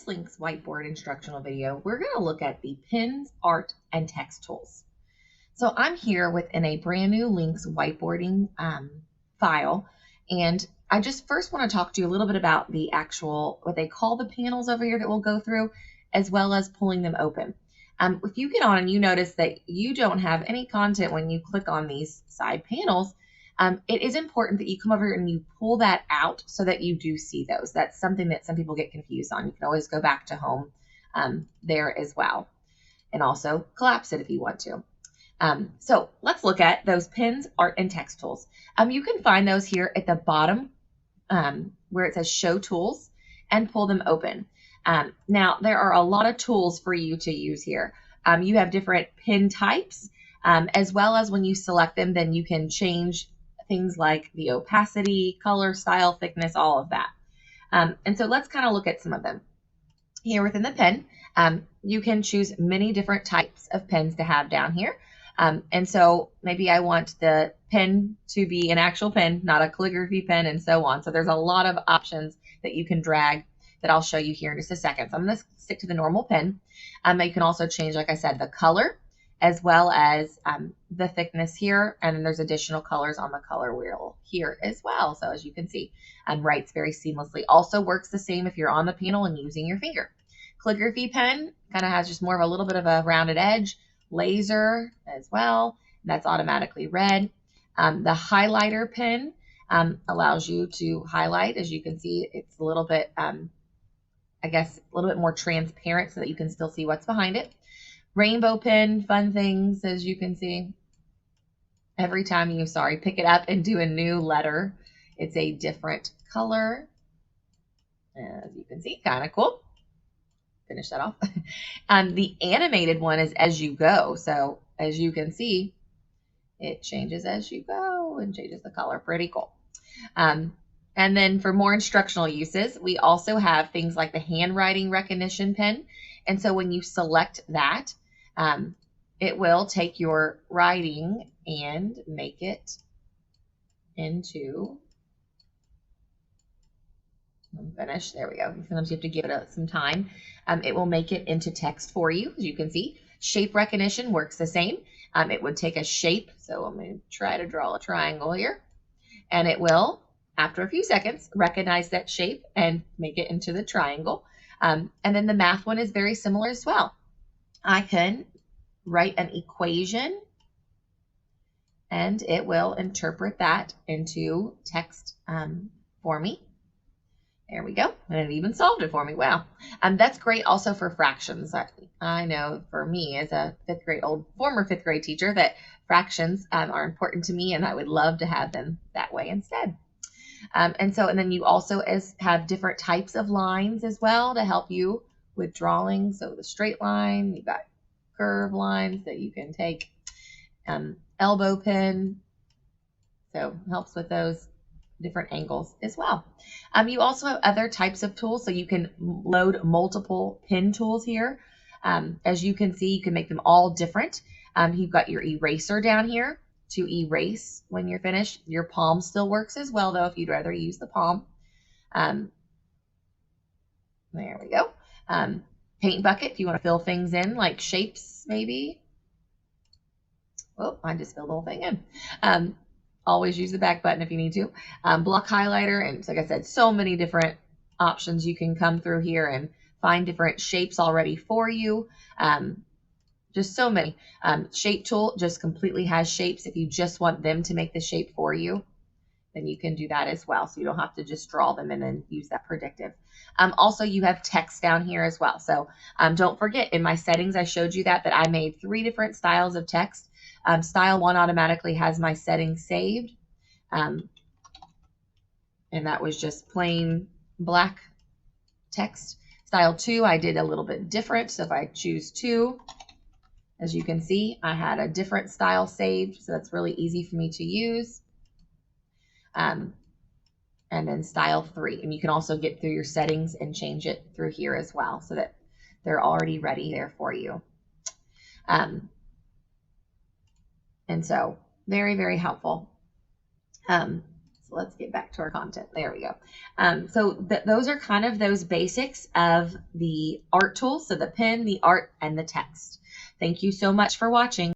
Lynx whiteboard instructional video, we're going to look at the pens, art, and text tools. So I'm here within a brand new Lynx whiteboarding file, and I just first want to talk to you a little bit about the actual, what they call the panels over here that we'll go through, as well as pulling them open. If you get on and you notice that you don't have any content when you click on these side panels, it is important that you come over here and you pull that out so that you do see those. That's something that some people get confused on. You can always go back to home there as well, and also collapse it if you want to. So let's look at those pens, art, and text tools. You can find those here at the bottom where it says show tools, and pull them open. Now there are a lot of tools for you to use here. You have different pen types, as well as when you select them, then you can change things like the opacity, color, style, thickness, all of that. And so let's kind of look at some of them. Here within the pen, you can choose many different types of pens to have down here. And so maybe I want the pen to be an actual pen, not a calligraphy pen, and so on. So there's a lot of options that you can drag that I'll show you here in just a second. So I'm going to stick to the normal pen. You can also change, like I said, the color, as well as the thickness here. And then there's additional colors on the color wheel here as well. So as you can see, writes very seamlessly. Also works the same if you're on the panel and using your finger. Calligraphy pen kind of has just more of a little bit of a rounded edge. Laser as well, and that's automatically red. The highlighter pen allows you to highlight. As you can see, it's a little bit, I guess, a little bit more transparent so that you can still see what's behind it. Rainbow pen, fun things, as you can see. Every time you, pick it up and do a new letter, it's a different color. As you can see, kind of cool. Finish that off. The animated one is as you go. So as you can see, it changes as you go and changes the color. Pretty cool. And then for more instructional uses, we also have things like the handwriting recognition pen. And so when you select that, it will take your writing and make it into, finish. There we go. Sometimes you have to give it some time. It will make it into text for you, as you can see. Shape recognition works the same. It would take a shape. So I'm going to try to draw a triangle here. And it will, after a few seconds, recognize that shape and make it into the triangle. And then the math one is very similar as well. I can write an equation, and it will interpret that into text for me. There we go. And it even solved it for me. Wow. That's great also for fractions. I know for me as a former fifth grade teacher that fractions are important to me, and I would love to have them that way instead. And then you also have different types of lines as well to help you with drawing. So the straight line, you've got curve lines that you can take. Elbow pen, so helps with those different angles as well. You also have other types of tools, so you can load multiple pen tools here. As you can see, you can make them all different. You've got your eraser down here to erase when you're finished. Your palm still works as well, though, if you'd rather use the palm. There we go. Paint bucket, if you want to fill things in, like shapes, maybe. Oh, I just filled the whole thing in. Always use the back button if you need to. Block highlighter, and like I said, so many different options. You can come through here and find different shapes already for you. Just so many. Shape tool just completely has shapes. If you just want them to make the shape for you, then you can do that as well. So you don't have to just draw them and then use that predictive. Also, you have text down here as well. So don't forget, in my settings, I showed you that I made 3 different styles of text. Style 1 automatically has my settings saved. And that was just plain black text. Style 2, I did a little bit different. So if I choose 2, as you can see, I had a different style saved. So that's really easy for me to use. And then style 3. And you can also get through your settings and change it through here as well, so that they're already ready there for you. And so very, very helpful. So let's get back to our content. There we go. So those are kind of those basics of the art tools. So the pen, the art, and the text. Thank you so much for watching.